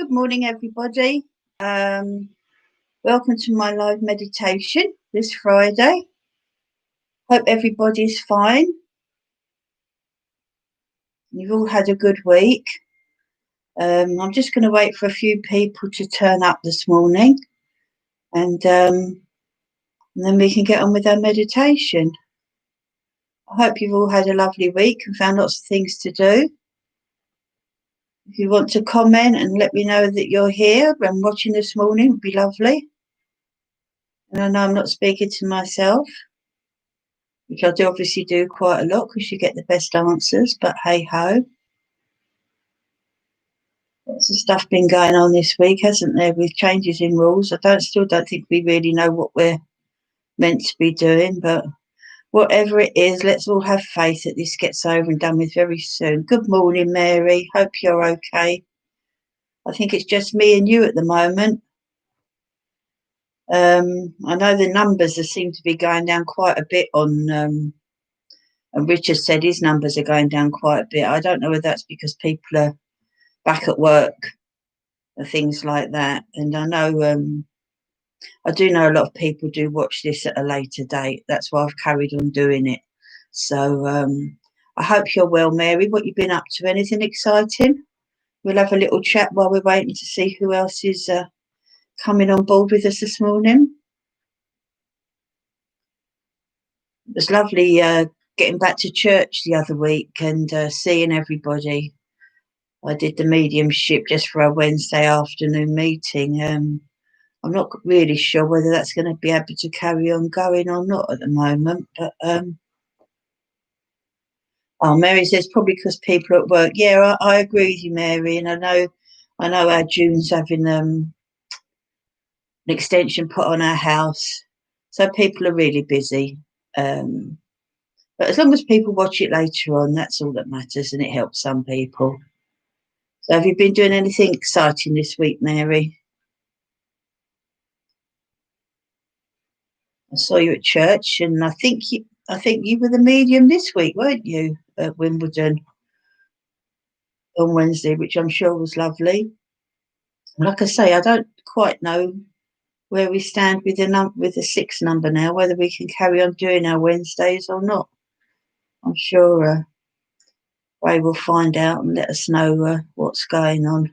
Good morning, everybody. Welcome to my live meditation this Friday. Hope everybody's fine. You've all had a good week. I'm just going to wait for a few people to turn up this morning, and then we can get on with our meditation. I hope you've all had a lovely week and found lots of things to do. If you want to comment and let me know that you're here and watching this morning, it would be lovely. And I know I'm not speaking to myself, which I do obviously do quite a lot because you get the best answers, but hey ho. Lots of stuff been going on this week, hasn't there, with changes in rules. I still don't think we really know what we're meant to be doing, but whatever it is, let's all have faith that this gets over and done with very soon. Good morning, Mary. Hope you're okay. I think it's just me and you at the moment. I know the numbers seem to be going down quite a bit on, and Richard said his numbers are going down quite a bit. I don't know whether that's because people are back at work and things like that. And I know, I do know a lot of people do watch this at a later date. That's why I've carried on doing it. So I hope you're well, Mary. What you've been up to? Anything exciting? We'll have a little chat while we're waiting to see who else is coming on board with us this morning. It was lovely getting back to church the other week and seeing everybody. I did the mediumship just for a Wednesday afternoon meeting. I'm not really sure whether that's going to be able to carry on going or not at the moment. But Mary says probably because people are at work. Yeah, I agree with you, Mary. And I know our June's having an extension put on our house, so people are really busy. But as long as people watch it later on, that's all that matters, and it helps some people. So, have you been doing anything exciting this week, Mary? I saw you at church, and I think you were the medium this week, weren't you, at Wimbledon on Wednesday, which I'm sure was lovely. Like I say, I don't quite know where we stand with the 6 number now, whether we can carry on doing our Wednesdays or not. I'm sure Ray will find out and let us know what's going on.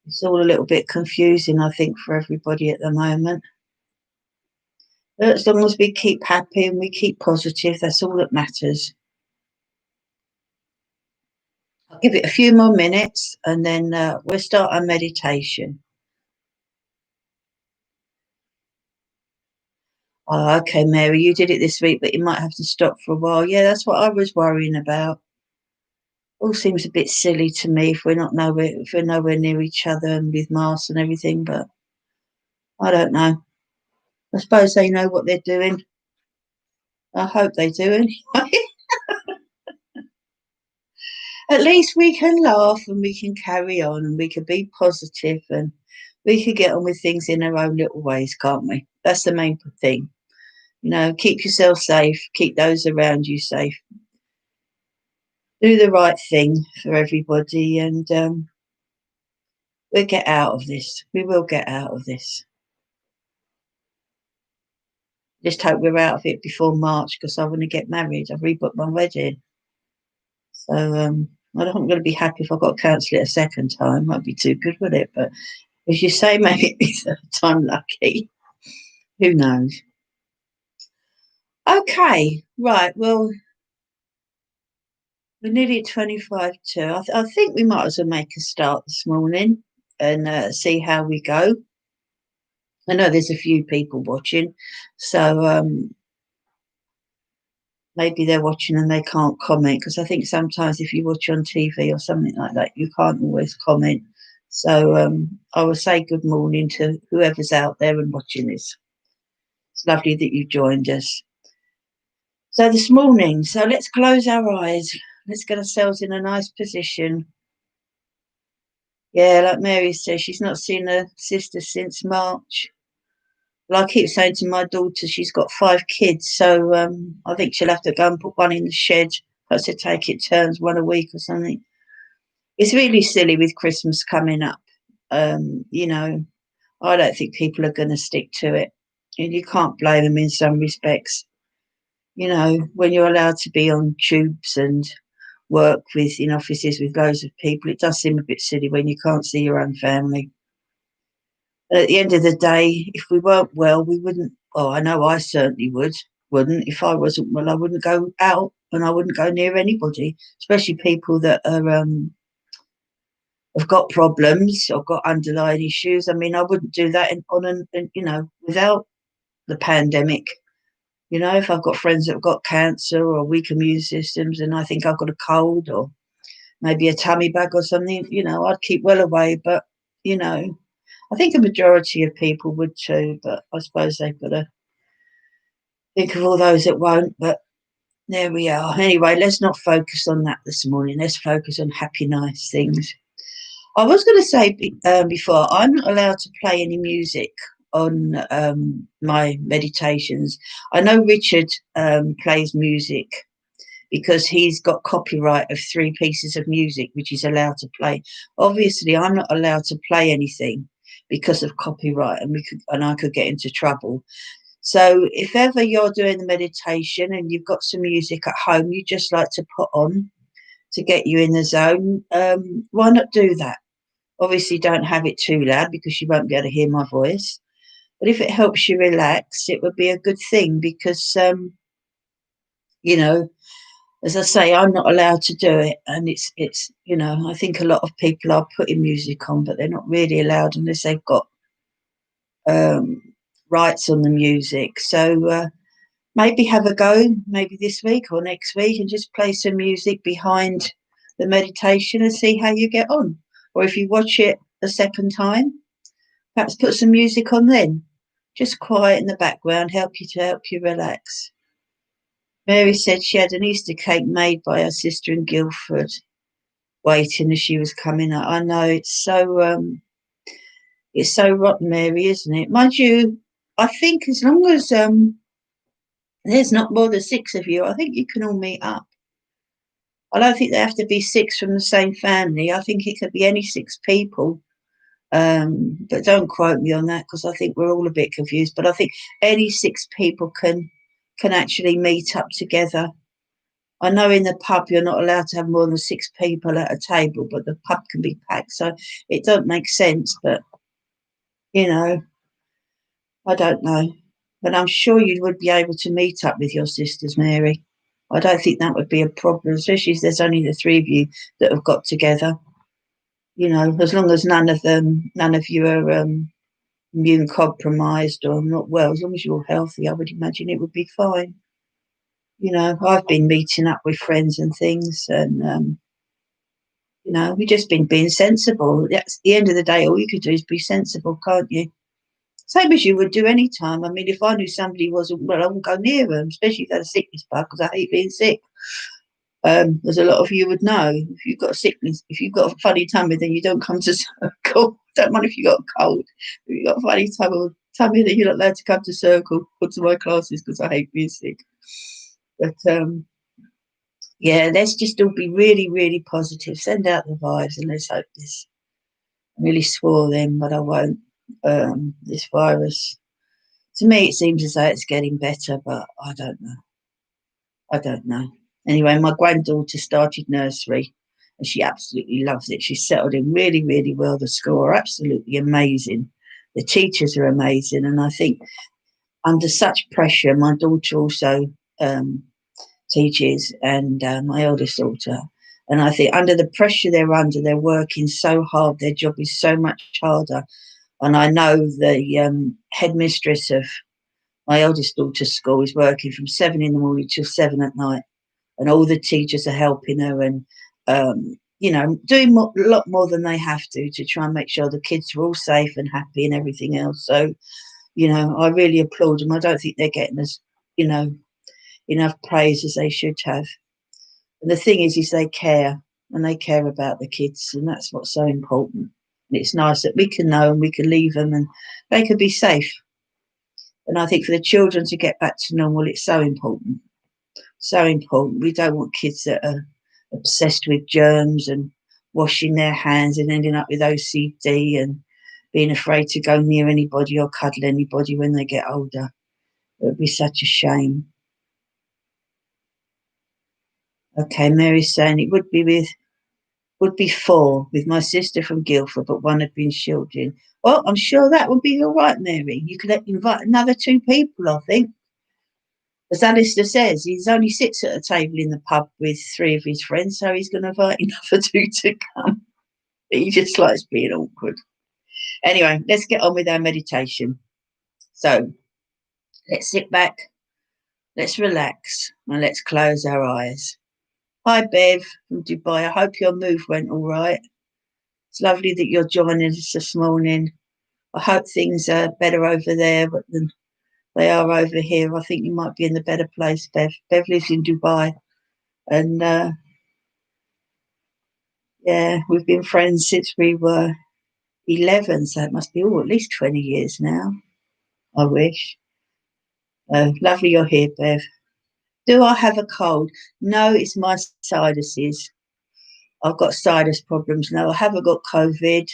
It's all a little bit confusing, I think, for everybody at the moment. But as long as we keep happy and we keep positive, that's all that matters. I'll give it a few more minutes and then we'll start our meditation. Oh, okay, Mary, you did it this week, but you might have to stop for a while. Yeah, that's what I was worrying about. All seems a bit silly to me if we're nowhere near each other and with masks and everything, but I don't know. I suppose they know what they're doing. I hope they do anyway. At least we can laugh and we can carry on and we can be positive and we can get on with things in our own little ways, can't we? That's the main thing. You know, keep yourself safe, keep those around you safe. Do the right thing for everybody and we'll get out of this. We will get out of this. Just hope we're out of it before March because I want to get married. I've rebooked my wedding. So I'm going to be happy if I've got to cancel it a second time. Might be too good, would it? But as you say, maybe it'll be third time lucky. Who knows? Okay, right. Well, we're nearly at 25 to. I think we might as well make a start this morning and see how we go. I know there's a few people watching, so maybe they're watching and they can't comment because I think sometimes if you watch on TV or something like that, you can't always comment. So I will say good morning to whoever's out there and watching this. It's lovely that you joined us. So this morning, let's close our eyes. Let's get ourselves in a nice position. Yeah, like Mary says, she's not seen her sister since March. Well, I keep saying to my daughter, she's got 5 kids, so I think she'll have to go and put one in the shed. Perhaps to take it turns, one a week or something. It's really silly with Christmas coming up. You know, I don't think people are going to stick to it. And you can't blame them in some respects. You know, when you're allowed to be on tubes and work with in offices with loads of people, it does seem a bit silly when you can't see your own family. At the end of the day, if we weren't well, we wouldn't. Well, I know I certainly wouldn't. If I wasn't well, I wouldn't go out and I wouldn't go near anybody, especially people that are have got problems or got underlying issues. I mean, I wouldn't do that without the pandemic. You know, if I've got friends that have got cancer or weak immune systems and I think I've got a cold or maybe a tummy bug or something, I'd keep well away. But, you know, I think a majority of people would too, but I suppose they've got to think of all those that won't. But there we are. Anyway, let's not focus on that this morning. Let's focus on happy, nice things. I was going to say before, I'm not allowed to play any music on my meditations. I know Richard plays music because he's got copyright of 3 pieces of music which he's allowed to play. Obviously, I'm not allowed to play anything because of copyright, and I could get into trouble. So if ever you're doing the meditation and you've got some music at home you just like to put on to get you in the zone, why not do that? Obviously, don't have it too loud because you won't be able to hear my voice. But if it helps you relax, it would be a good thing because, you know, as I say, I'm not allowed to do it, and I think a lot of people are putting music on, but they're not really allowed unless they've got um, rights on the music. So maybe have a go, maybe this week or next week, and just play some music behind the meditation and see how you get on. Or if you watch it a second time, perhaps put some music on then. Just quiet in the background, help you relax. Mary said she had an Easter cake made by her sister in Guildford, waiting as she was coming up. I know it's so rotten, Mary, isn't it? Mind you, I think as long as there's not more than 6 of you, I think you can all meet up. I don't think they have to be 6 from the same family. I think it could be any 6 people. But don't quote me on that because I think we're all a bit confused. But I think any 6 people can actually meet up together. I know in the pub you're not allowed to have more than 6 people at a table, but the pub can be packed, so it don't make sense. But you know, I don't know. But I'm sure you would be able to meet up with your sisters, Mary. I don't think that would be a problem, especially if there's only the 3 of you that have got together. You know, as long as none of you are immune compromised or not well, as long as you're healthy, I would imagine it would be fine. You know, I've been meeting up with friends and things, and we've just been being sensible. That's the end of the day. All you could do is be sensible, can't you? Same as you would do any time. I mean, if I knew somebody wasn't well, I wouldn't go near them, especially if they had a sickness bug, because I hate being sick. As a lot of you would know, if you've got a sickness, if you've got a funny tummy, then you don't come to circle. Don't mind if you got a cold. If you've got a funny tummy, then you're not allowed to come to circle or to my classes because I hate being sick. But yeah, let's just all be really, really positive. Send out the vibes and let's hope this. I really swore then, but I won't. This virus, to me, it seems as though it's getting better, but I don't know. I don't know. Anyway, my granddaughter started nursery and she absolutely loves it. She's settled in really, really well. The school are absolutely amazing. The teachers are amazing. And I think under such pressure, my daughter also teaches and my eldest daughter. And I think under the pressure they're under, they're working so hard. Their job is so much harder. And I know the headmistress of my eldest daughter's school is working from 7 in the morning till 7 at night, and all the teachers are helping her and doing a lot more than they have to try and make sure the kids are all safe and happy and everything else. So I really applaud them. I don't think they're getting as you know enough praise as they should have. And the thing is they care, and they care about the kids, and that's what's so important. And it's nice that we can know and we can leave them and they can be safe. And I think for the children to get back to normal, it's so important. So important. We don't want kids that are obsessed with germs and washing their hands and ending up with OCD and being afraid to go near anybody or cuddle anybody when they get older. It would be such a shame. Okay, Mary's saying it would be four with my sister from Guildford, but one had been shielded. Well, I'm sure that would be all right, Mary. You could invite another two people, I think. As Alistair says, he's only sits at a table in the pub with three of his friends, so he's going to invite another two to come. He just likes being awkward. Anyway, let's get on with our meditation. So let's sit back, let's relax, and let's close our eyes. Hi, Bev from Dubai. I hope your move went all right. It's lovely that you're joining us this morning. I hope things are better over there than they are over here. I think you might be in the better place, Bev. Bev lives in Dubai, and yeah, we've been friends since we were 11, so it must be at least 20 years now. I wish. Lovely you're here, Bev. Do I have a cold? No, it's my sinuses. I've got sinus problems. No, I haven't got COVID.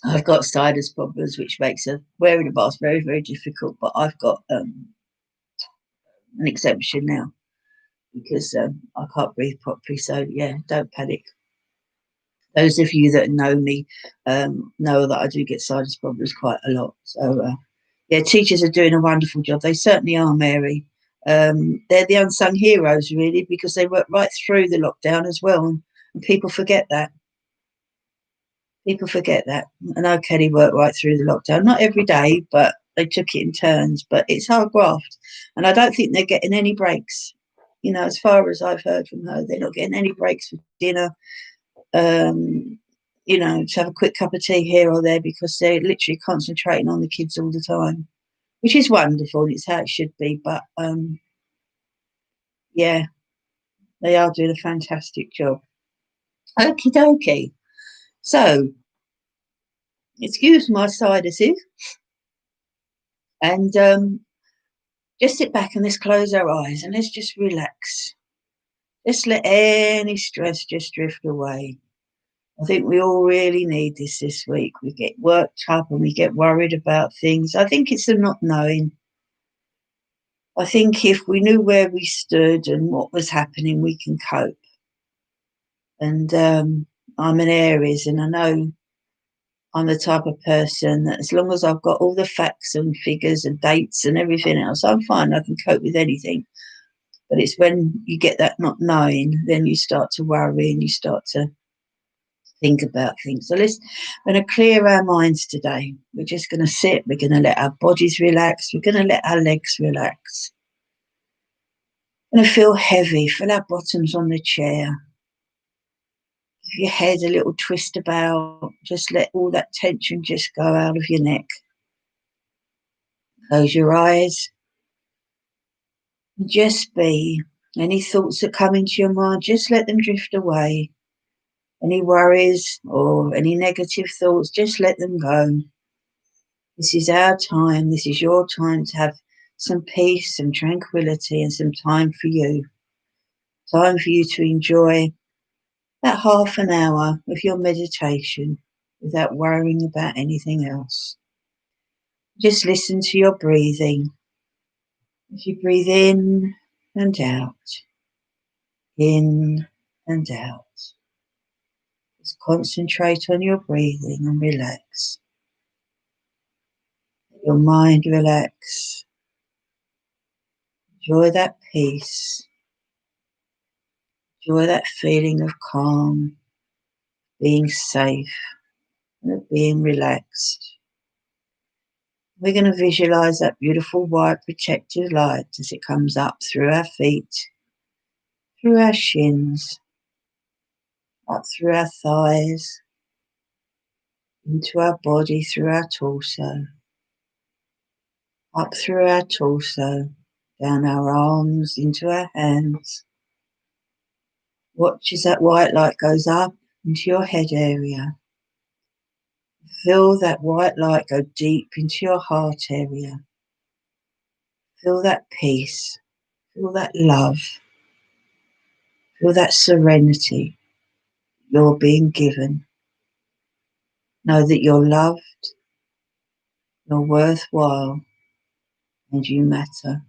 I've got sinus problems, which makes wearing a mask very, very difficult. But I've got an exemption now because I can't breathe properly. So yeah, don't panic. Those of you that know me know that I do get sinus problems quite a lot. So yeah, teachers are doing a wonderful job. They certainly are, Mary. They're the unsung heroes, really, because they worked right through the lockdown as well. And people forget that. People forget that. I know Kelly worked right through the lockdown. Not every day, but they took it in turns. But it's hard graft. And I don't think they're getting any breaks. You know, as far as I've heard from her, they're not getting any breaks for dinner. You know, to have a quick cup of tea here or there because they're literally concentrating on the kids all the time, which is wonderful and it's how it should be. But yeah, they are doing a fantastic job. Okie dokie. So, excuse my sinuses and just sit back and let's close our eyes and let's just relax. Let's let any stress just drift away. I think we all really need this week. We get worked up and we get worried about things. I think it's the not knowing. I think if we knew where we stood and what was happening, we can cope. And I'm an Aries, and I know I'm the type of person that as long as I've got all the facts and figures and dates and everything else, I'm fine. I can cope with anything. But it's when you get that not knowing, then you start to worry and you start to think about things. So we're going to clear our minds today. We're just going to sit. We're going to let our bodies relax. We're going to let our legs relax. We're going to feel heavy. Feel our bottoms on the chair. Give your head a little twist about. Just let all that tension just go out of your neck. Close your eyes. And just be. Any thoughts that come into your mind, just let them drift away. Any worries or any negative thoughts, just let them go. This is our time. This is your time to have some peace, some tranquility, and some time for you. Time for you to enjoy that half an hour of your meditation without worrying about anything else. Just listen to your breathing. As you breathe in and out, in and out. Just concentrate on your breathing and relax. Let your mind relax. Enjoy that peace. Enjoy that feeling of calm, being safe, and of being relaxed. We're going to visualize that beautiful white protective light as it comes up through our feet, through our shins, up through our thighs, into our body, through our torso, up through our torso, down our arms, into our hands. Watch as that white light goes up into your head area. Feel that white light go deep into your heart area. Feel that peace. Feel that love. Feel that serenity you're being given. Know that you're loved, you're worthwhile, and you matter.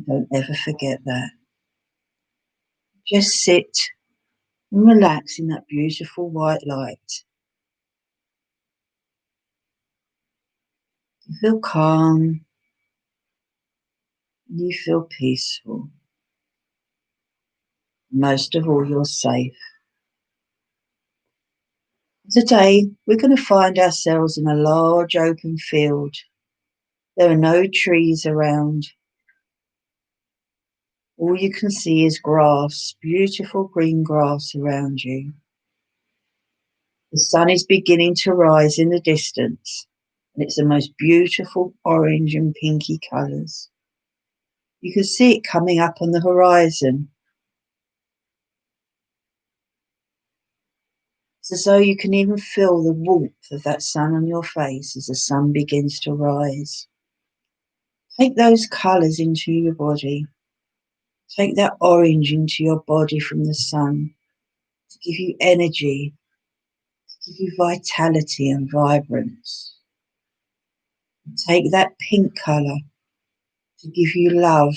Don't ever forget that. Just sit and relax in that beautiful white light. You feel calm, and you feel peaceful. Most of all, you're safe. Today, we're going to find ourselves in a large open field. There are no trees around. All you can see is grass, beautiful green grass around you. The sun is beginning to rise in the distance, and it's the most beautiful orange and pinky colours. You can see it coming up on the horizon. It's as though you can even feel the warmth of that sun on your face as the sun begins to rise. Take those colours into your body. Take that orange into your body from the sun to give you energy, to give you vitality and vibrance. Take that pink colour to give you love.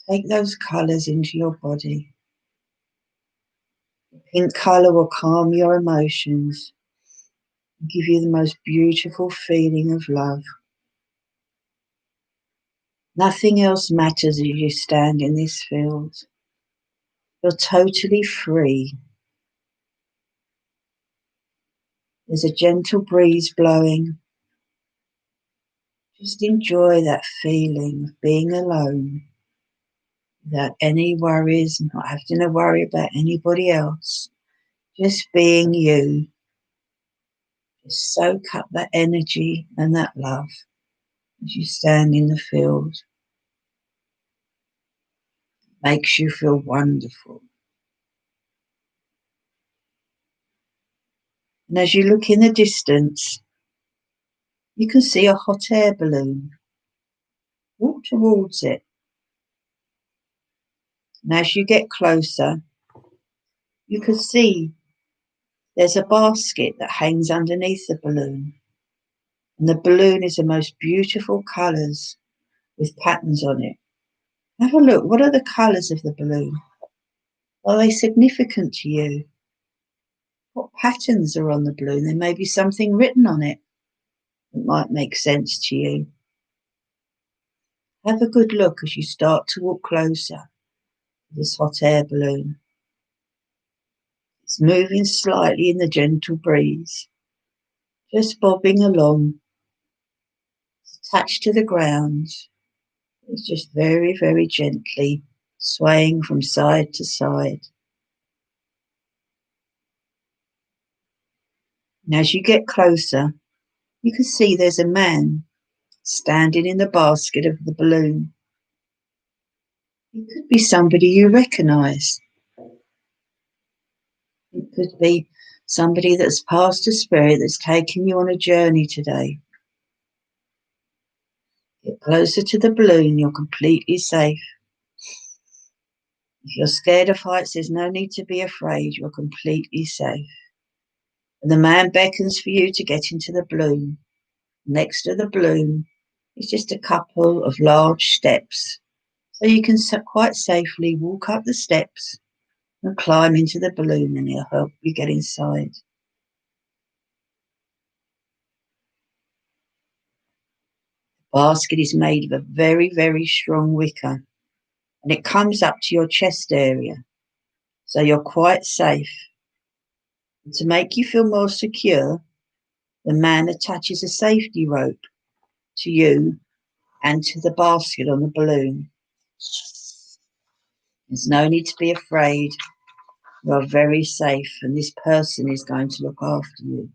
Take those colours into your body. The pink colour will calm your emotions and give you the most beautiful feeling of love. Nothing else matters as you stand in this field. You're totally free. There's a gentle breeze blowing. Just enjoy that feeling of being alone, without any worries, not having to worry about anybody else. Just being you. Just soak up that energy and that love as you stand in the field. Makes you feel wonderful. And as you look in the distance, you can see a hot air balloon. Walk towards it. And as you get closer, you can see there's a basket that hangs underneath the balloon. And the balloon is the most beautiful colours with patterns on it. Have a look. What are the colours of the balloon? Are they significant to you? What patterns are on the balloon? There may be something written on it that might make sense to you. Have a good look as you start to walk closer to this hot air balloon. It's moving slightly in the gentle breeze, just bobbing along. It's attached to the ground. It's just very, very gently swaying from side to side. And as you get closer, you can see there's a man standing in the basket of the balloon. It could be somebody you recognise. It could be somebody that's passed a spirit that's taken you on a journey today. Get closer to the balloon, you're completely safe. If you're scared of heights, there's no need to be afraid, you're completely safe. And the man beckons for you to get into the balloon. Next to the balloon is just a couple of large steps, so you can quite safely walk up the steps and climb into the balloon, and he'll help you get inside. The basket is made of a very, very strong wicker, and it comes up to your chest area, so you're quite safe. And to make you feel more secure, the man attaches a safety rope to you and to the basket on the balloon. There's no need to be afraid. You are very safe, and this person is going to look after you.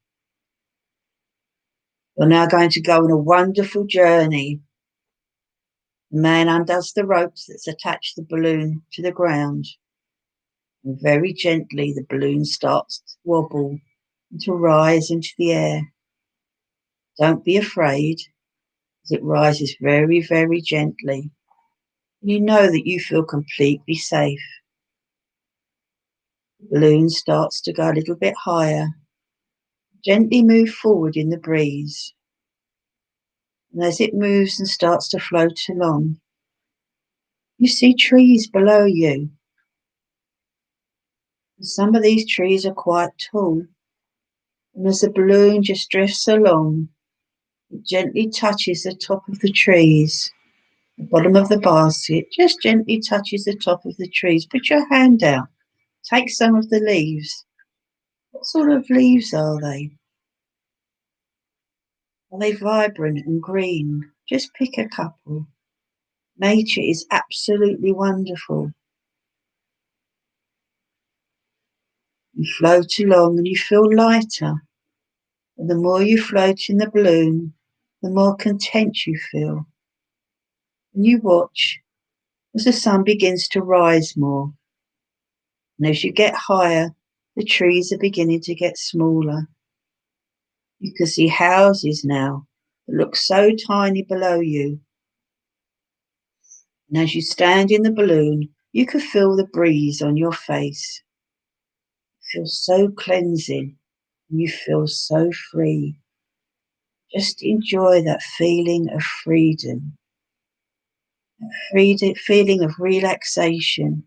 You're now going to go on a wonderful journey. The man undoes the ropes that's attached the balloon to the ground, and very gently the balloon starts to wobble and to rise into the air. Don't be afraid. as it rises very, very gently. You know that you feel completely safe. The balloon starts to go a little bit higher. Gently move forward in the breeze. And as it moves and starts to float along, you see trees below you. And some of these trees are quite tall. And as the balloon just drifts along, it gently touches the top of the trees. The bottom of the basket just gently touches the top of the trees. Put your hand out. Take some of the leaves. What sort of leaves are they? Are they vibrant and green? Just pick a couple. Nature is absolutely wonderful. You float along and you feel lighter. And the more you float in the balloon, the more content you feel. And you watch as the sun begins to rise more. And as you get higher, the trees are beginning to get smaller. You can see houses now that look so tiny below you. And as you stand in the balloon, you can feel the breeze on your face. It feels so cleansing and you feel so free. Just enjoy that feeling of freedom, feeling of relaxation,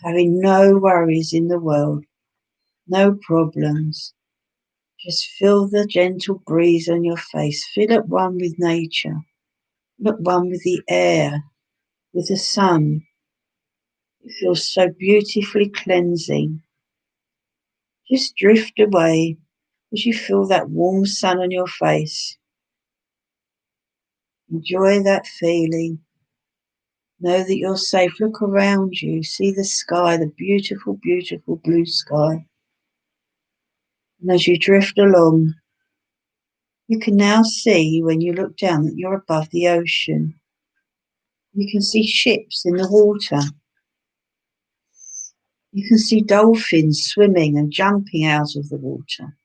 having no worries in the world, no problems. Just feel the gentle breeze on your face. Feel at one with nature. Feel at one with the air, with the sun. It feels so beautifully cleansing. Just drift away as you feel that warm sun on your face. Enjoy that feeling. Know that you're safe. Look around you. See the sky, the beautiful, beautiful blue sky. And as you drift along, you can now see when you look down that you're above the ocean. You can see ships in the water. You can see dolphins swimming and jumping out of the water.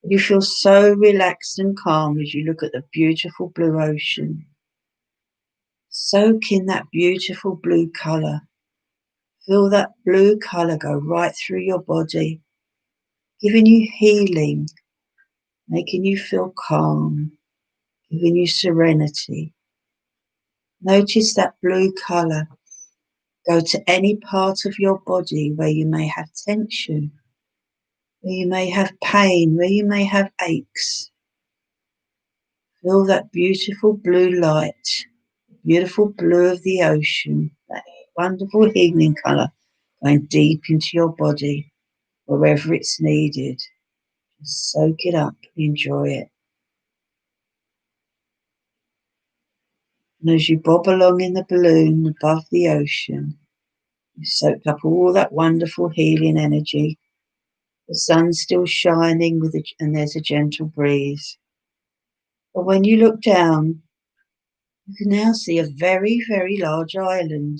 You feel so relaxed and calm as you look at the beautiful blue ocean. Soak in that beautiful blue colour. Feel that blue colour go right through your body, giving you healing, making you feel calm, giving you serenity. Notice that blue colour go to any part of your body where you may have tension, where you may have pain, where you may have aches. Feel that beautiful blue light, beautiful blue of the ocean, that wonderful healing colour going deep into your body, wherever it's needed. Just soak it up, enjoy it. And as you bob along in the balloon above the ocean, you've soaked up all that wonderful healing energy. The sun's still shining and there's a gentle breeze. But when you look down, you can now see a very, very large island.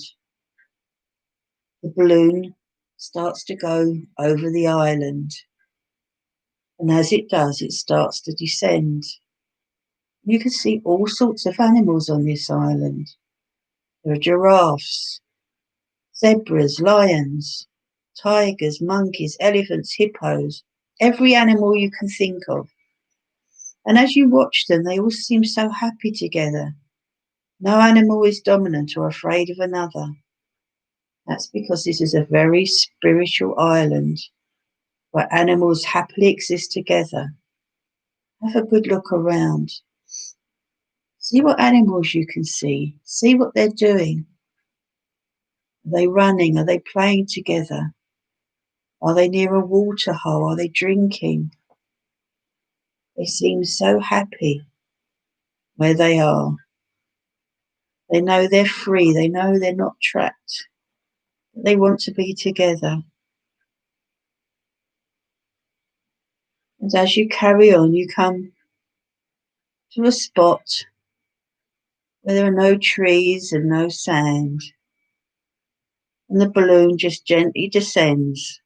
The balloon starts to go over the island. And as it does, it starts to descend. You can see all sorts of animals on this island. There are giraffes, zebras, lions, tigers, monkeys, elephants, hippos, every animal you can think of. And as you watch them, they all seem so happy together. No animal is dominant or afraid of another. That's because this is a very spiritual island where animals happily exist together. Have a good look around. See what animals you can see. See what they're doing. Are they running? Are they playing together? Are they near a water hole? Are they drinking? They seem so happy where they are. They know they're free. They know they're not trapped. They want to be together. And as you carry on, you come to a spot where there are no trees and no sand. And the balloon just gently descends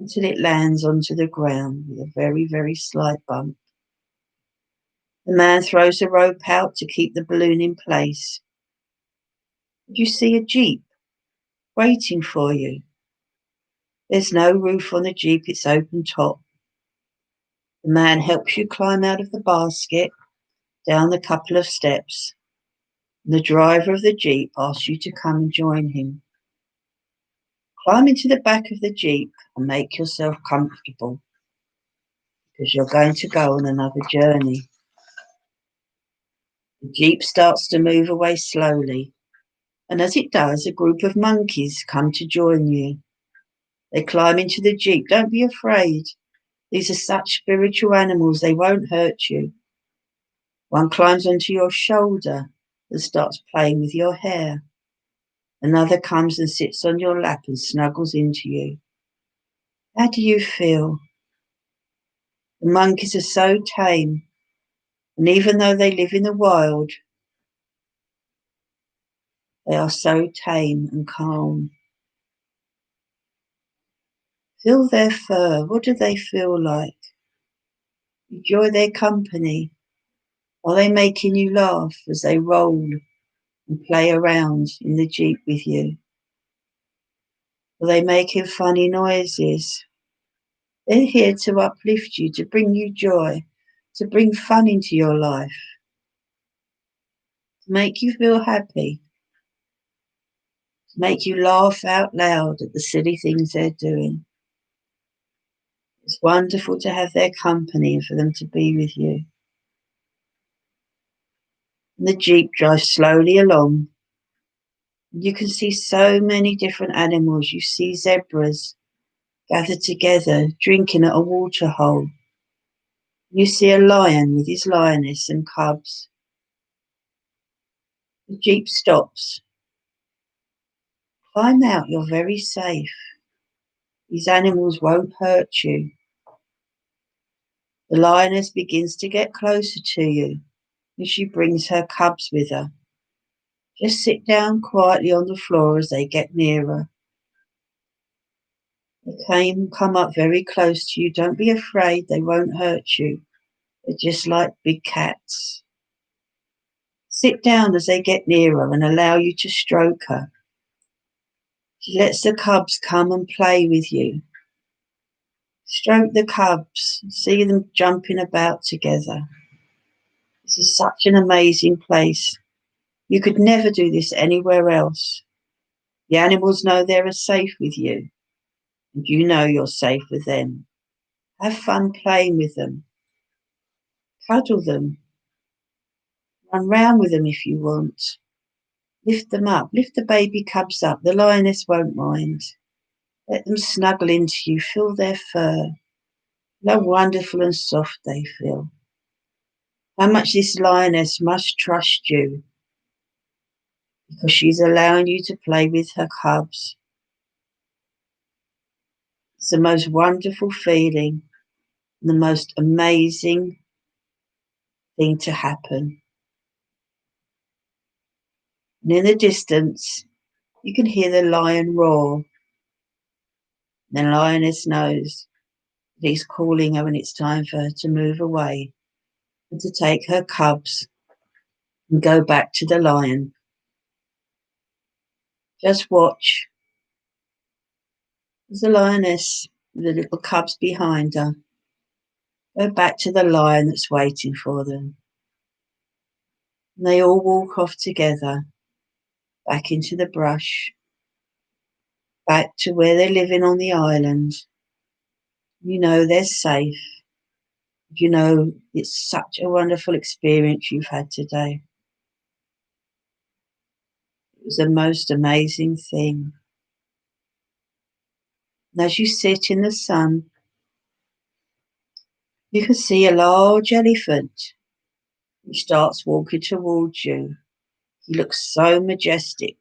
until it lands onto the ground with a very, very slight bump. The man throws the rope out to keep the balloon in place. You see a jeep waiting for you. There's no roof on the jeep, it's open top. The man helps you climb out of the basket, down the couple of steps. The driver of the jeep asks you to come and join him. Climb into the back of the jeep and make yourself comfortable, because you're going to go on another journey. The jeep starts to move away slowly, and as it does, a group of monkeys come to join you. They climb into the jeep. Don't be afraid. These are such spiritual animals, they won't hurt you. One climbs onto your shoulder and starts playing with your hair. Another comes and sits on your lap and snuggles into you. How do you feel? The monkeys are so tame, and even though they live in the wild, they are so tame and calm. Feel their fur. What do they feel like? Enjoy their company. Are they making you laugh as they roll and play around in the jeep with you? Are they making funny noises? They're here to uplift you, to bring you joy, to bring fun into your life, to make you feel happy, to make you laugh out loud at the silly things they're doing. It's wonderful to have their company and for them to be with you. And the jeep drives slowly along. You can see so many different animals. You see zebras gathered together, drinking at a water hole. You see a lion with his lioness and cubs. The jeep stops. Climb out, you're very safe. These animals won't hurt you. The lioness begins to get closer to you and she brings her cubs with her. Just sit down quietly on the floor as they get nearer. They come up very close to you. Don't be afraid, they won't hurt you. They're just like big cats. Sit down as they get nearer and allow you to stroke her. She lets the cubs come and play with you. Stroke the cubs, see them jumping about together. This is such an amazing place. You could never do this anywhere else. The animals know they're safe with you, and you know you're safe with them. Have fun playing with them. Cuddle them. Run round with them if you want. Lift them up. Lift the baby cubs up. The lioness won't mind. Let them snuggle into you. Feel their fur. How wonderful and soft they feel. How much this lioness must trust you, because she's allowing you to play with her cubs. It's the most wonderful feeling, the most amazing thing to happen. And in the distance, you can hear the lion roar. The lioness knows that he's calling her and it's time for her to move away and to take her cubs and go back to the lion. Just watch as the lioness, with the little cubs behind her, go back to the lion that's waiting for them. And they all walk off together, back into the brush, back to where they're living on the island. You know they're safe. You know it's such a wonderful experience you've had today. It was the most amazing thing. And as you sit in the sun, you can see a large elephant which starts walking towards you. He looks so majestic.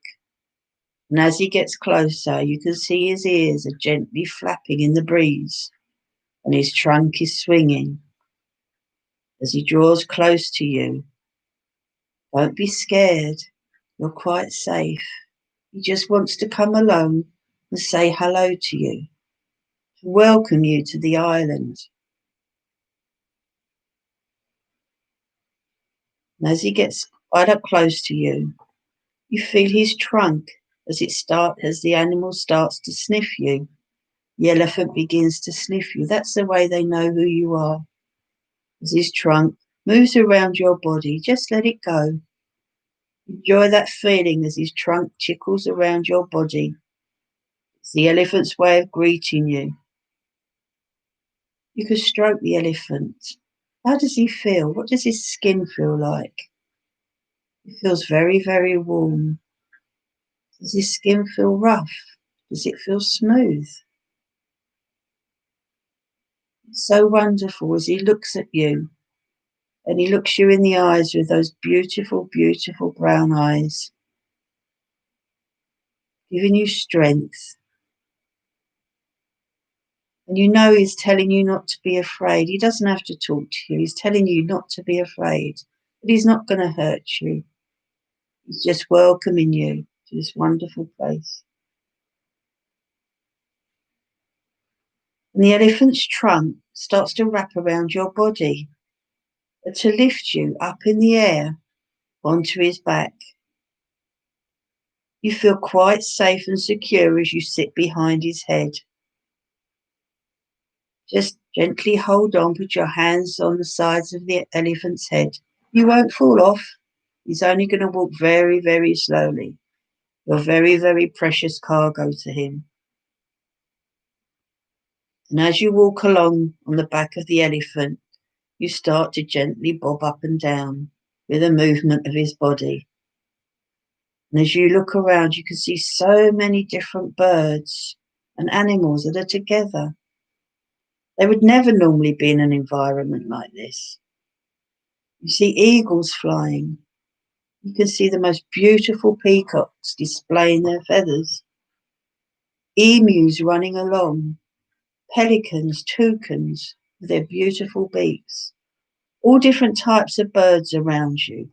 And as he gets closer, you can see his ears are gently flapping in the breeze and his trunk is swinging. As he draws close to you, don't be scared. You're quite safe. He just wants to come along and say hello to you, to welcome you to the island. And as he gets right up close to you, you feel his trunk as the animal starts to sniff you. The elephant begins to sniff you. That's the way they know who you are. As his trunk moves around your body, just let it go. Enjoy that feeling as his trunk tickles around your body. It's the elephant's way of greeting you. You can stroke the elephant. How does he feel? What does his skin feel like? It feels very, very warm. Does his skin feel rough? Does it feel smooth? It's so wonderful as he looks at you, and he looks you in the eyes with those beautiful, beautiful brown eyes, giving you strength. And you know he's telling you not to be afraid. He doesn't have to talk to you. He's telling you not to be afraid. But he's not going to hurt you. He's just welcoming you to this wonderful place. And the elephant's trunk starts to wrap around your body to lift you up in the air onto his back. You feel quite safe and secure as you sit behind his head. Just gently hold on, put your hands on the sides of the elephant's head. You won't fall off. He's only going to walk very, very slowly. You're very, very precious cargo to him. And as you walk along on the back of the elephant, you start to gently bob up and down with a movement of his body. And as you look around, you can see so many different birds and animals that are together. They would never normally be in an environment like this. You see eagles flying. You can see the most beautiful peacocks displaying their feathers. Emus running along. Pelicans, toucans with their beautiful beaks. All different types of birds around you.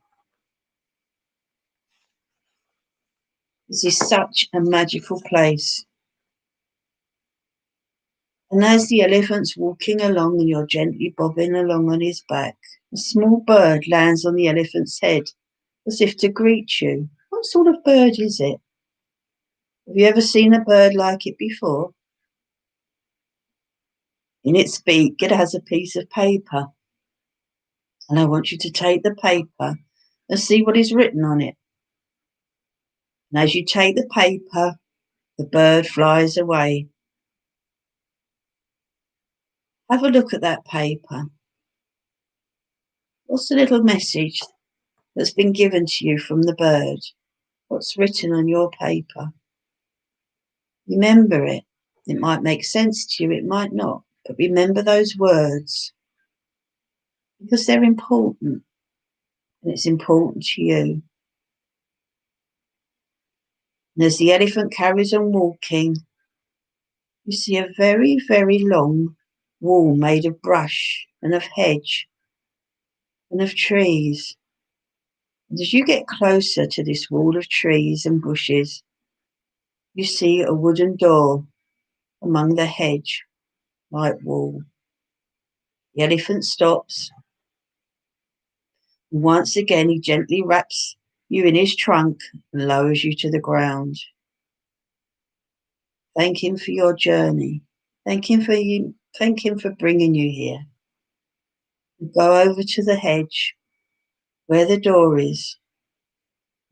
This is such a magical place. And as the elephant's walking along and you're gently bobbing along on his back, a small bird lands on the elephant's head as if to greet you. What sort of bird is it? Have you ever seen a bird like it before? In its beak, it has a piece of paper. And I want you to take the paper and see what is written on it. And as you take the paper, the bird flies away. Have a look at that paper. What's the little message that's been given to you from the bird? What's written on your paper? Remember it. It might make sense to you, it might not, but remember those words because they're important and it's important to you. And as the elephant carries on walking, you see a very, very long wall made of brush and of hedge and of trees. And as you get closer to this wall of trees and bushes, you see a wooden door among the hedge like wall. The elephant stops. And once again, he gently wraps you in his trunk and lowers you to the ground. Thank him for your journey. Thank him for bringing you here. Go over to the hedge where the door is.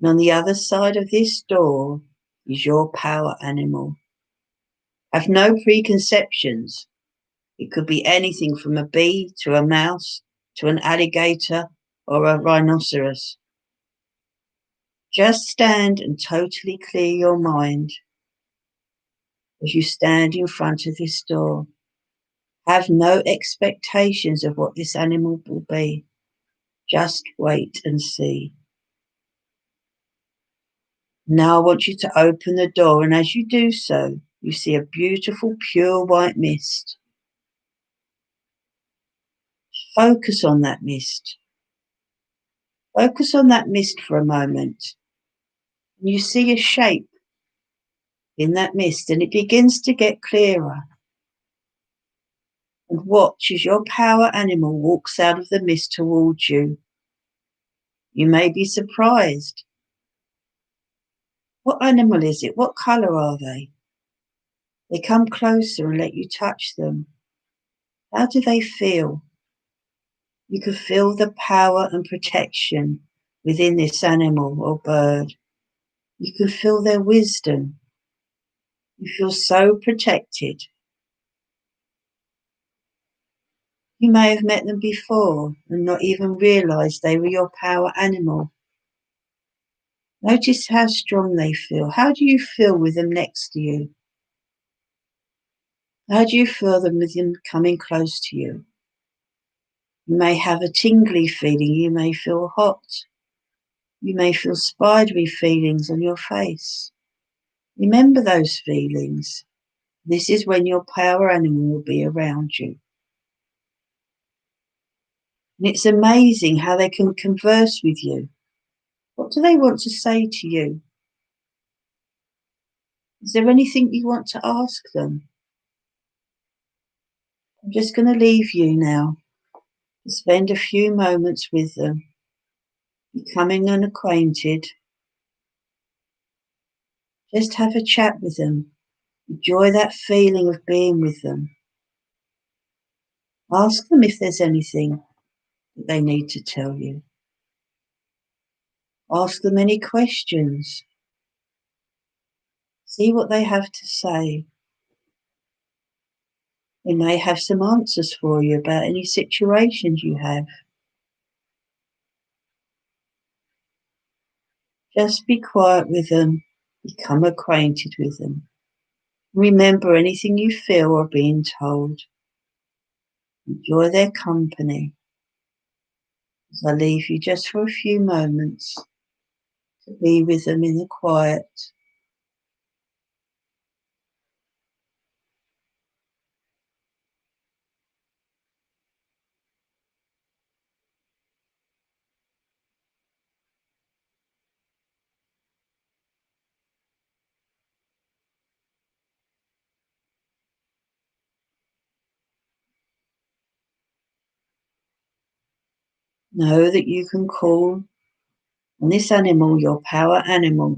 And on the other side of this door is your power animal. Have no preconceptions. It could be anything from a bee to a mouse to an alligator or a rhinoceros. Just stand and totally clear your mind as you stand in front of this door. Have no expectations of what this animal will be. Just wait and see. Now I want you to open the door, and as you do so, you see a beautiful pure white mist. Focus on that mist. Focus on that mist for a moment. And you see a shape in that mist, and it begins to get clearer. And watch as your power animal walks out of the mist towards you. You may be surprised. What animal is it? What colour are they? They come closer and let you touch them. How do they feel? You can feel the power and protection within this animal or bird. You can feel their wisdom. You feel so protected. You may have met them before and not even realised they were your power animal. Notice how strong they feel. How do you feel with them next to you? How do you feel them with them coming close to you? You may have a tingly feeling. You may feel hot. You may feel spidery feelings on your face. Remember those feelings. This is when your power animal will be around you. And it's amazing how they can converse with you. What do they want to say to you? Is there anything you want to ask them? I'm just going to leave you now to spend a few moments with them, becoming unacquainted. Just have a chat with them. Enjoy that feeling of being with them. Ask them if there's anything that they need to tell you. Ask them any questions. See what they have to say. They may have some answers for you about any situations you have. Just be quiet with them. Become acquainted with them. Remember anything you feel or being told. Enjoy their company. As I leave you just for a few moments to be with them in the quiet. Know that you can call on this animal, your power animal,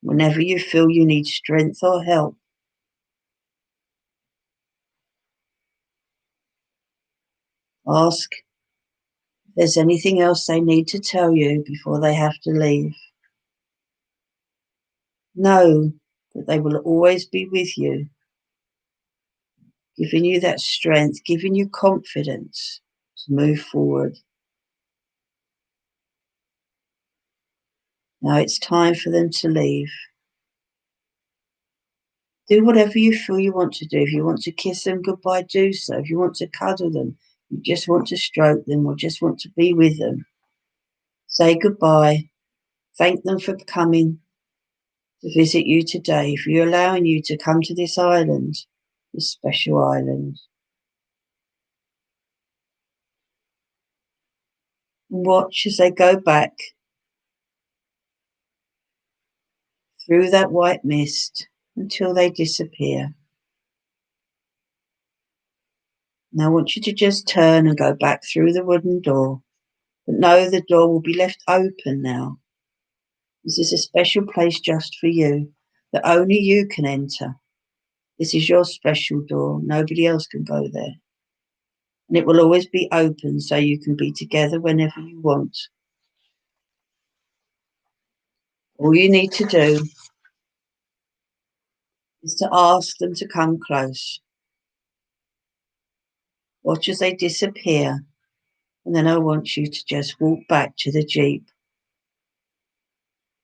whenever you feel you need strength or help. Ask if there's anything else they need to tell you before they have to leave. Know that they will always be with you, giving you that strength, giving you confidence to move forward. Now it's time for them to leave. Do whatever you feel you want to do. If you want to kiss them goodbye, do so. If you want to cuddle them, you just want to stroke them or just want to be with them, say goodbye. Thank them for coming to visit you today, for allowing you to come to this island, this special island. And watch as they go back through that white mist until they disappear. Now I want you to just turn and go back through the wooden door. But know the door will be left open now. This is a special place just for you, that only you can enter. This is your special door. Nobody else can go there. And it will always be open so you can be together whenever you want. All you need to do is to ask them to come close. Watch as they disappear. And then I want you to just walk back to the Jeep.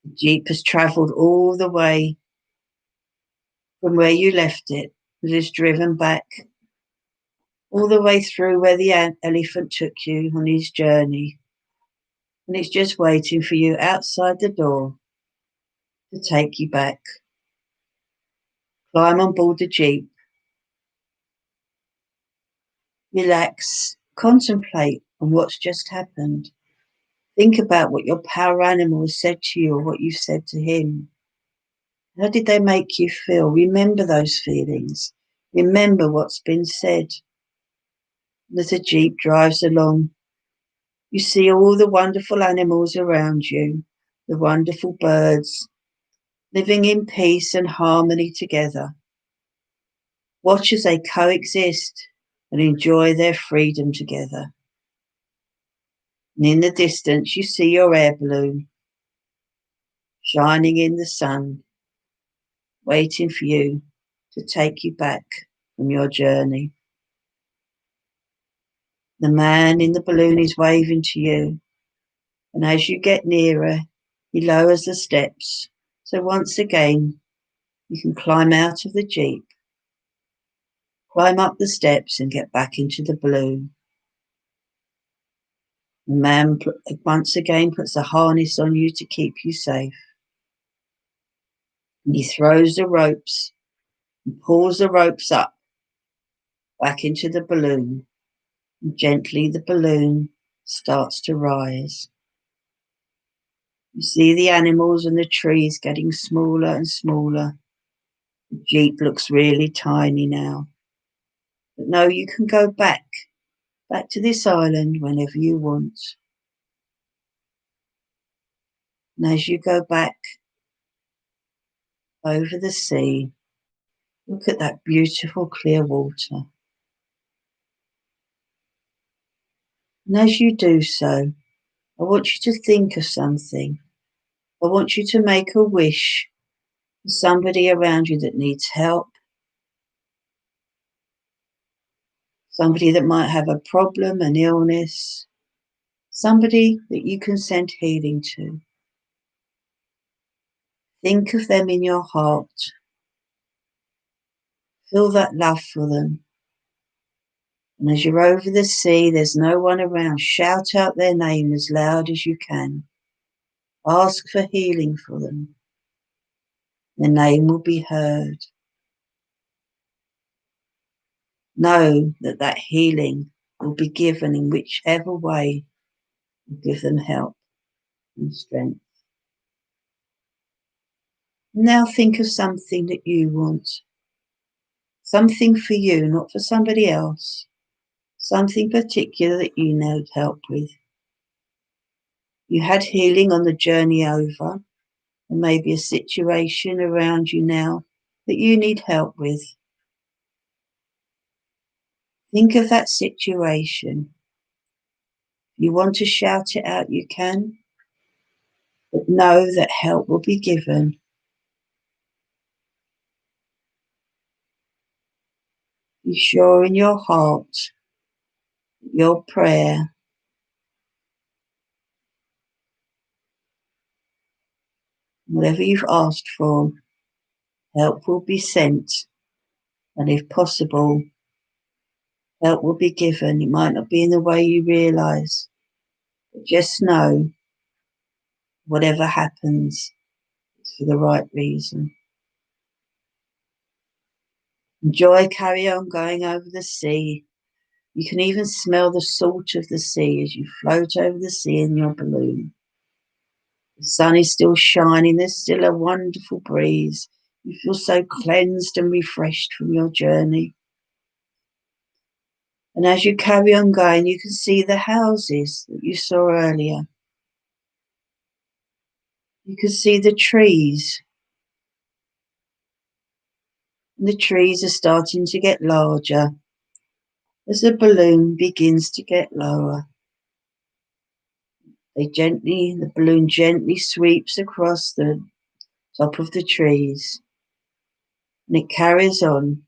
The Jeep has travelled all the way from where you left it. It has driven back all the way through where the elephant took you on his journey. And it's just waiting for you outside the door to take you back. Climb on board the Jeep. Relax. Contemplate on what's just happened. Think about what your power animal has said to you or what you've said to him. How did they make you feel? Remember those feelings. Remember what's been said. As the Jeep drives along You see all the wonderful animals around you, the wonderful birds, living in peace and harmony together. Watch as they coexist and enjoy their freedom together. And in the distance, you see your air balloon shining in the sun, waiting for you to take you back from your journey. The man in the balloon is waving to you, and as you get nearer, he lowers the steps. So once again, you can climb out of the Jeep, climb up the steps and get back into the balloon. The man once again puts a harness on you to keep you safe. And he throws the ropes and pulls the ropes up back into the balloon. And gently the balloon starts to rise. You see the animals and the trees getting smaller and smaller. The Jeep looks really tiny now. But no, you can go back to this island whenever you want. And as you go back over the sea, look at that beautiful clear water. And as you do so, I want you to think of something. I want you to make a wish for somebody around you that needs help, somebody that might have a problem, an illness, somebody that you can send healing to. Think of them in your heart. Feel that love for them. And as you're over the sea, there's no one around. Shout out their name as loud as you can. Ask for healing for them. Their name will be heard. Know that that healing will be given in whichever way will give them help and strength. Now think of something that you want. Something for you, not for somebody else. Something particular that you need help with. You had healing on the journey over. There may be a situation around you now that you need help with. Think of that situation. If you want to shout it out, you can. But know that help will be given. Be sure in your heart that your prayer, whatever you've asked for, help will be sent. And if possible, help will be given. It might not be in the way you realise. But just know, whatever happens, it's for the right reason. Enjoy, carry on going over the sea. You can even smell the salt of the sea as you float over the sea in your balloon. The sun is still shining, there's still a wonderful breeze. You feel so cleansed and refreshed from your journey. And as you carry on going, you can see the houses that you saw earlier. You can see the trees. And the trees are starting to get larger as the balloon begins to get lower. The balloon gently sweeps across the top of the trees, and it carries on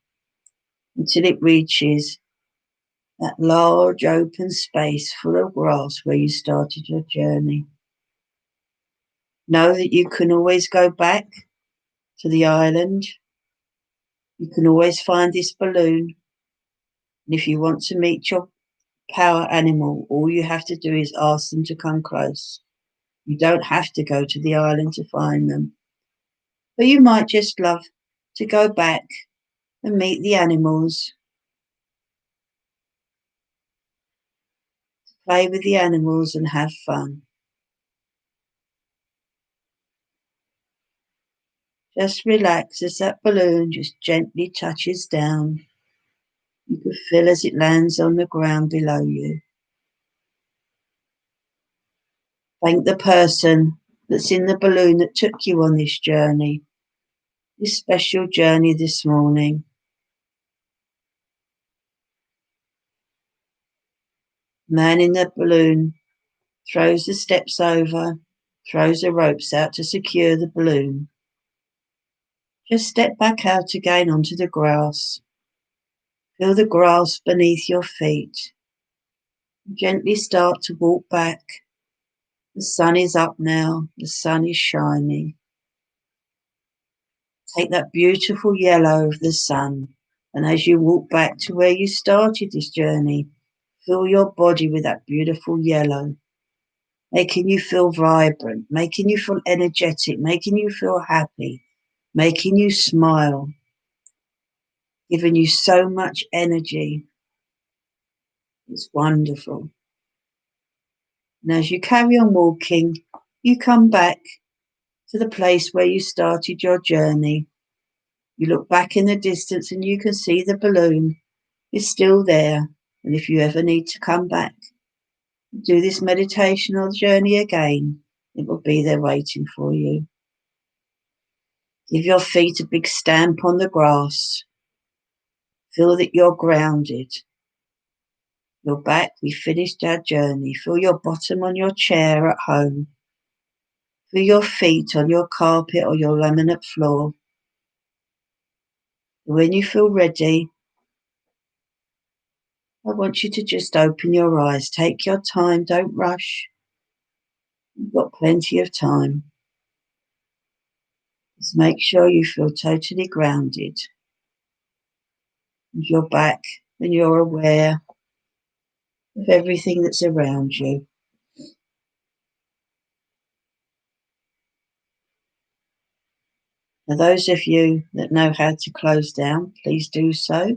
until it reaches that large open space full of grass where you started your journey. Know that you can always go back to the island. You can always find this balloon. And if you want to meet your power animal, all you have to do is ask them to come close. You don't have to go to the island to find them. But you might just love to go back and meet the animals, play with the animals and have fun. Just relax as that balloon just gently touches down. You can feel as it lands on the ground below you. Thank the person that's in the balloon that took you on this journey, this special journey this morning. Man in the balloon throws the steps over, throws the ropes out to secure the balloon. Just step back out again onto the grass. Feel the grass beneath your feet. Gently start to walk back. The sun is up now. The sun is shining. Take that beautiful yellow of the sun, and as you walk back to where you started this journey, fill your body with that beautiful yellow, making you feel vibrant, making you feel energetic, making you feel happy, making you smile, giving you so much energy. It's wonderful. And as you carry on walking, you come back to the place where you started your journey. You look back in the distance and you can see the balloon is still there. And if you ever need to come back, do this meditation or journey again, it will be there waiting for you. Give your feet a big stamp on the grass. Feel that you're grounded. You're back. We finished our journey. Feel your bottom on your chair at home. Feel your feet on your carpet or your laminate floor. When you feel ready, I want you to just open your eyes. Take your time. Don't rush. You've got plenty of time. Just make sure you feel totally grounded. And you're back and you're aware of everything that's around you. Now, those of you that know how to close down, please do so.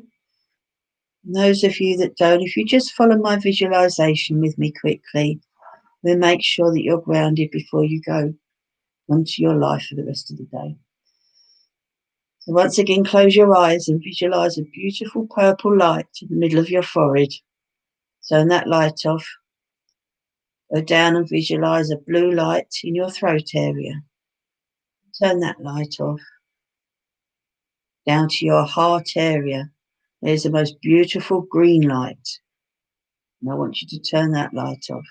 And those of you that don't, if you just follow my visualization with me quickly, we'll make sure that you're grounded before you go onto your life for the rest of the day. So once again, close your eyes and visualize a beautiful purple light in the middle of your forehead. Turn that light off. Go down and visualize a blue light in your throat area. Turn that light off. Down to your heart area. There's the most beautiful green light. And I want you to turn that light off.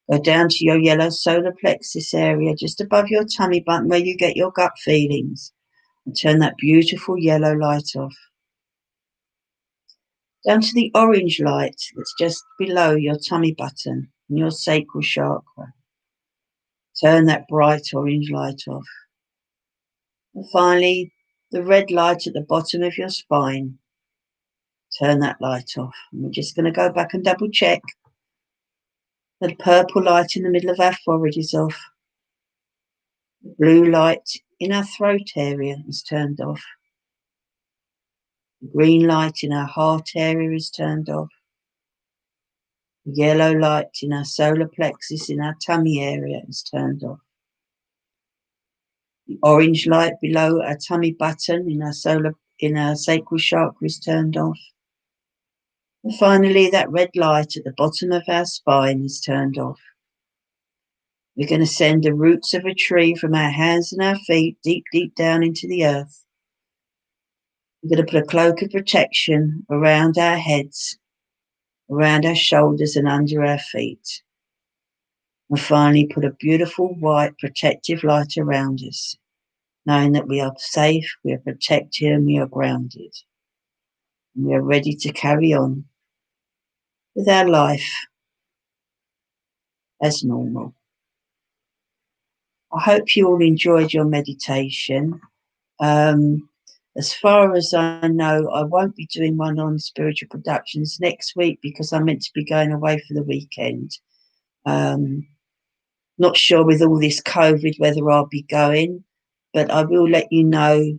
Go down to your yellow solar plexus area, just above your tummy button where you get your gut feelings. And turn that beautiful yellow light off. Down to the orange light that's just below your tummy button and your sacral chakra. Turn that bright orange light off. And finally, the red light at the bottom of your spine. Turn that light off. And we're just going to go back and double check. The purple light in the middle of our forehead is off. The blue light in our throat area is turned off. The green light in our heart area is turned off. The yellow light in our solar plexus in our tummy area is turned off. The orange light below our tummy button in our sacral chakra is turned off. And finally, that red light at the bottom of our spine is turned off. We're going to send the roots of a tree from our hands and our feet deep, deep down into the earth. We're going to put a cloak of protection around our heads, around our shoulders and under our feet. And finally, put a beautiful white protective light around us, knowing that we are safe, we are protected, and we are grounded. And we are ready to carry on with our life as normal. I hope you all enjoyed your meditation. As far as I know, I won't be doing one on spiritual productions next week because I'm meant to be going away for the weekend. Not sure with all this COVID whether I'll be going, but I will let you know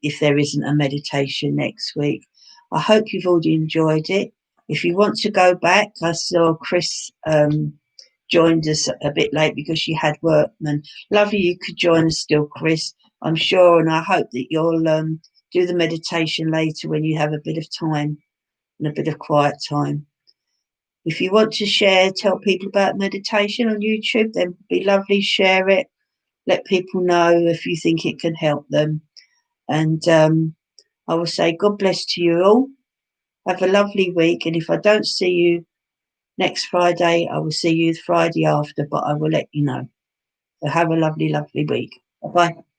if there isn't a meditation next week. I hope you've already enjoyed it. If you want to go back, I saw Chris joined us a bit late because she had work. And lovely you could join us still, Chris. I'm sure, and I hope that you'll do the meditation later when you have a bit of time and a bit of quiet time. If you want to share, tell people about meditation on YouTube, then be lovely, share it. Let people know if you think it can help them. And I will say God bless to you all. Have a lovely week. And if I don't see you next Friday, I will see you the Friday after, but I will let you know. So have a lovely, lovely week. Bye bye.